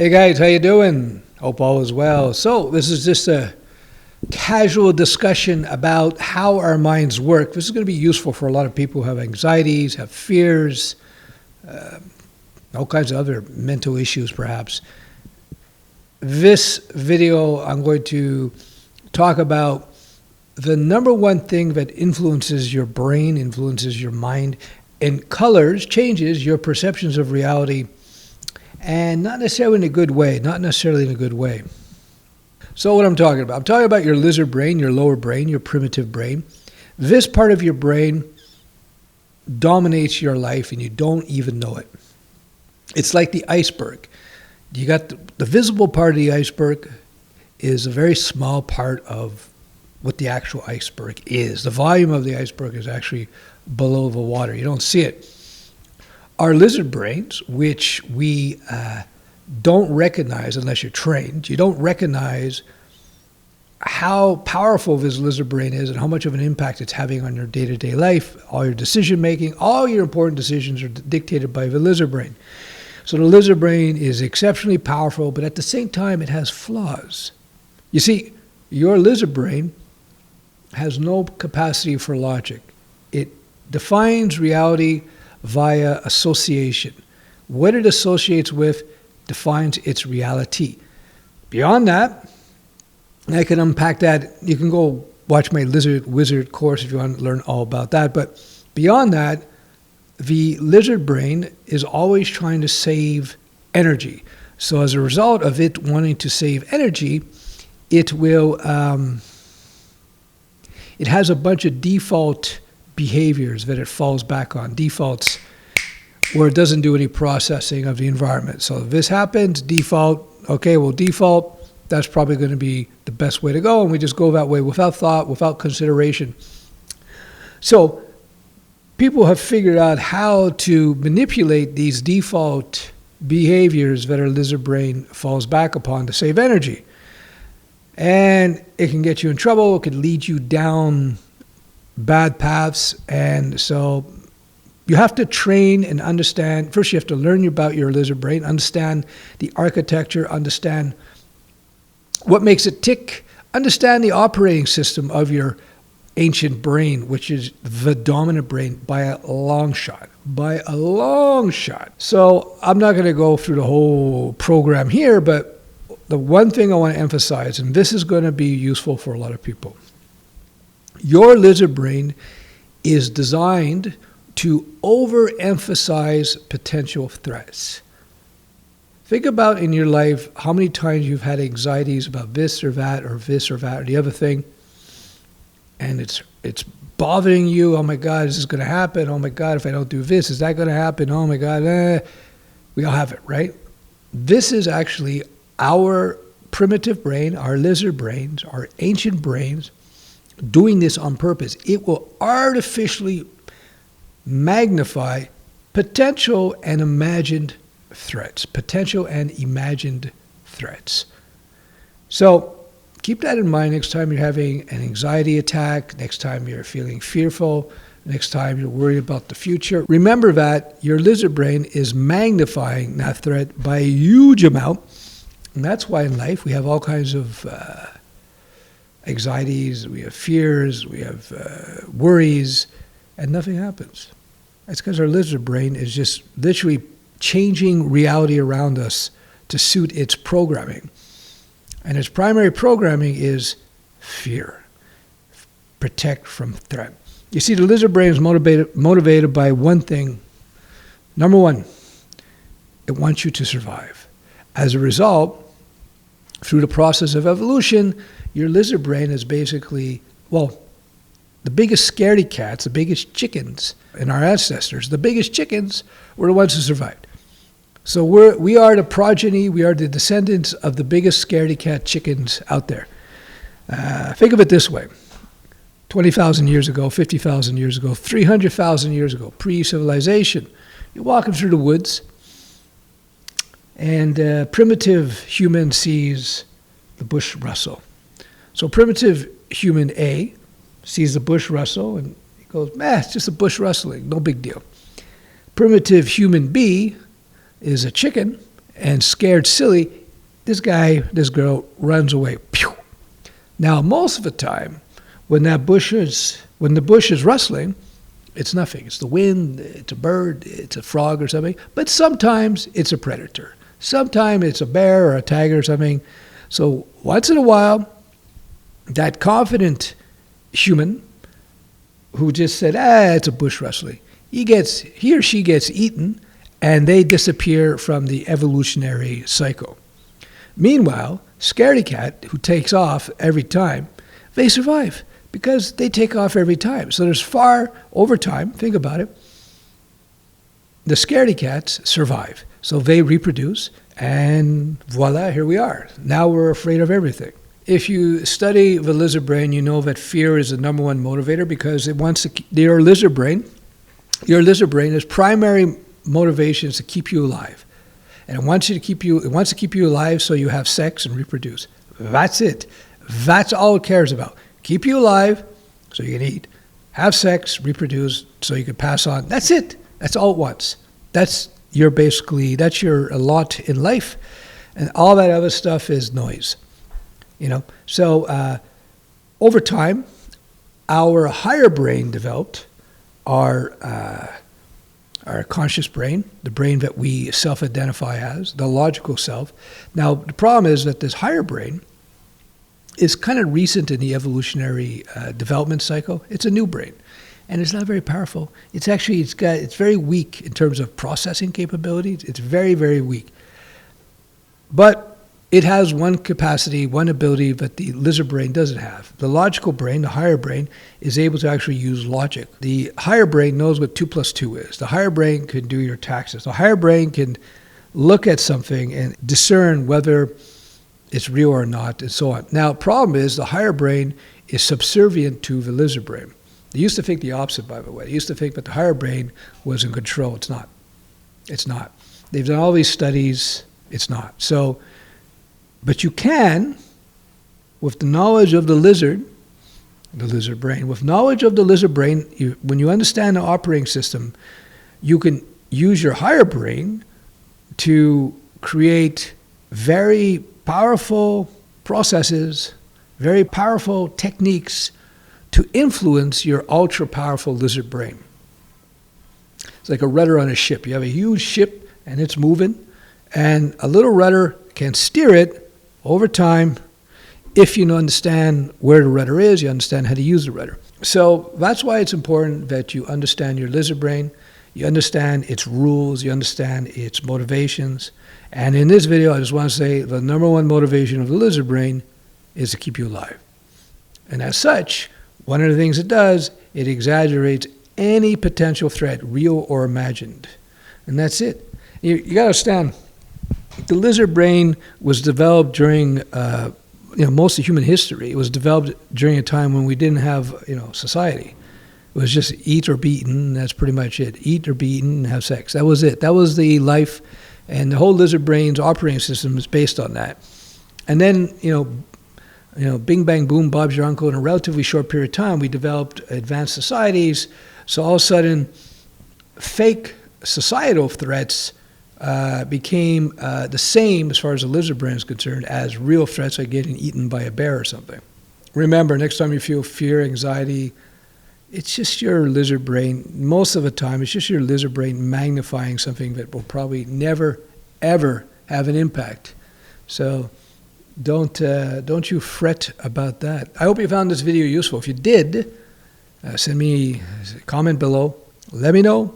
Hey guys, how you doing? Hope all is well. So this is just a casual discussion about how our minds work. This is going to be useful for a lot of people who have anxieties, have fears, all kinds of other mental issues perhaps. This video I'm going to talk about the number one thing that influences your brain, influences your mind, and colors, changes your perceptions of reality, and not necessarily in a good way, So what I'm talking about? I'm talking about your lizard brain, your lower brain, your primitive brain. This part of your brain dominates your life and you don't even know it. It's like the iceberg. You got the visible part of the iceberg is a very small part of what the actual iceberg is. The volume of the iceberg is actually below the water. You don't see it. Our lizard brains, which we don't recognize unless you're trained, you don't recognize how powerful this lizard brain is and how much of an impact it's having on your day-to-day life. All your decision-making, all your important decisions are dictated by the lizard brain. So the lizard brain is exceptionally powerful, but at the same time, it has flaws. You see, your lizard brain has no capacity for logic. It defines reality via association. What it associates with defines its reality. Beyond that, I can unpack that. You can go watch my Lizard Wizard course if you want to learn all about that. But beyond that, the lizard brain is always trying to save energy. So as a result of it wanting to save energy, it will it has a bunch of default behaviors that it falls back on, defaults where it doesn't do any processing of the environment. So if this happens, default, okay, well default, that's probably going to be the best way to go, and we just go that way without thought, without consideration. So people have figured out how to manipulate these default behaviors that our lizard brain falls back upon to save energy. And it can get you in trouble, it can lead you down bad paths, and so you have to train and understand. First, you have to learn about your lizard brain, understand the architecture, understand what makes it tick, understand the operating system of your ancient brain, which is the dominant brain by a long shot. So I'm not going to go through the whole program here, but the one thing I want to emphasize, and this is going to be useful for a lot of people, your lizard brain is designed to overemphasize potential threats. Think about in your life how many times you've had anxieties about this or that or the other thing, and it's bothering you. Oh my God, is this going to happen? Oh my God, if I don't do this, is that going to happen? Oh my God, we all have it, right? This is actually our primitive brain, our lizard brains, our ancient brains, doing this on purpose. It will artificially magnify potential and imagined threats. So keep that in mind next time you're having an anxiety attack, next time you're feeling fearful, next time you're worried about the future. Remember that your lizard brain is magnifying that threat by a huge amount. And that's why in life we have all kinds of anxieties, we have fears, we have worries, and nothing happens. That's because our lizard brain is just literally changing reality around us to suit its programming. And its primary programming is fear, protect from threat. You see, the lizard brain is motivated by one thing. Number one, it wants you to survive. As a result, through the process of evolution, your lizard brain is basically, the biggest scaredy cats, the biggest chickens in our ancestors, the biggest chickens were the ones who survived. So we are the progeny, we are the descendants of the biggest scaredy cat chickens out there. Think of it this way. 20,000 years ago, 50,000 years ago, 300,000 years ago, pre-civilization, you're walking through the woods, and primitive human sees the bush rustle. So primitive human A sees the bush rustle and he goes, it's just a bush rustling, no big deal. Primitive human B is a chicken and scared silly, this girl runs away. Pew! Now, most of the time, when the bush is rustling, it's nothing. It's the wind, it's a bird, it's a frog or something. But sometimes it's a predator. Sometimes it's a bear or a tiger or something. So once in a while, that confident human who just said, it's a bush rustling, he or she gets eaten, and they disappear from the evolutionary cycle. Meanwhile, scaredy cat, who takes off every time, they survive because they take off every time. So over time, think about it, the scaredy cats survive. So they reproduce, and voila, here we are. Now we're afraid of everything. If you study the lizard brain, you know that fear is the number one motivator because your lizard brain's primary motivation is to keep you alive. And it wants to keep you alive so you have sex and reproduce. That's it. That's all it cares about. Keep you alive so you can eat. Have sex, reproduce so you can pass on. That's it. That's all it wants. That's your lot in life. And all that other stuff is noise. So over time, our higher brain developed, our conscious brain, the brain that we self-identify as, the logical self. Now, the problem is that this higher brain is kind of recent in the evolutionary development cycle. It's a new brain, and it's not very powerful. It's very weak in terms of processing capabilities. It's very, very weak. But it has one capacity, one ability that the lizard brain doesn't have. The logical brain, the higher brain, is able to actually use logic. The higher brain knows what 2 plus 2 is. The higher brain can do your taxes. The higher brain can look at something and discern whether it's real or not, and so on. Now, the problem is the higher brain is subservient to the lizard brain. They used to think the opposite, by the way. They used to think that the higher brain was in control. It's not. It's not. They've done all these studies. It's not. But you can, with the knowledge of the lizard brain, with knowledge of the lizard brain, when you understand the operating system, you can use your higher brain to create very powerful processes, very powerful techniques to influence your ultra-powerful lizard brain. It's like a rudder on a ship. You have a huge ship and it's moving, and a little rudder can steer it over time. If you understand where the rudder is, you understand how to use the rudder. So that's why it's important that you understand your lizard brain, you understand its rules, you understand its motivations. And in this video, I just want to say the number one motivation of the lizard brain is to keep you alive. And as such, one of the things it does, it exaggerates any potential threat, real or imagined. And that's it. You got to understand, the lizard brain was developed during most of human history. It was developed during a time when we didn't have society. It was just eat or be eaten. That's pretty much it. Eat or be eaten and have sex. That was it. That was the life, and the whole lizard brain's operating system is based on that. And then bing bang boom, Bob's your uncle. In a relatively short period of time, we developed advanced societies. So all of a sudden, fake societal threats became the same as far as the lizard brain is concerned as real threats like getting eaten by a bear or something. Remember, next time you feel fear, anxiety, it's just your lizard brain. Most of the time, it's just your lizard brain magnifying something that will probably never, ever have an impact. So don't you fret about that. I hope you found this video useful. If you did, send me a comment below. Let me know.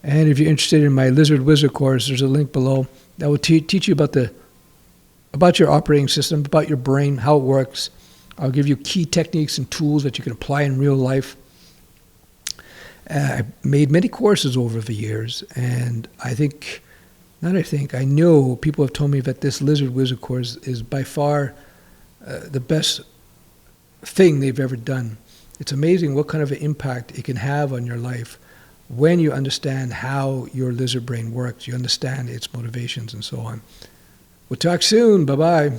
And if you're interested in my Lizard Wizard course, there's a link below that will teach you about your operating system, about your brain, how it works. I'll give you key techniques and tools that you can apply in real life. I've made many courses over the years, and I know people have told me that this Lizard Wizard course is by far the best thing they've ever done. It's amazing what kind of an impact it can have on your life when you understand how your lizard brain works, you understand its motivations and so on. We'll talk soon. Bye-bye.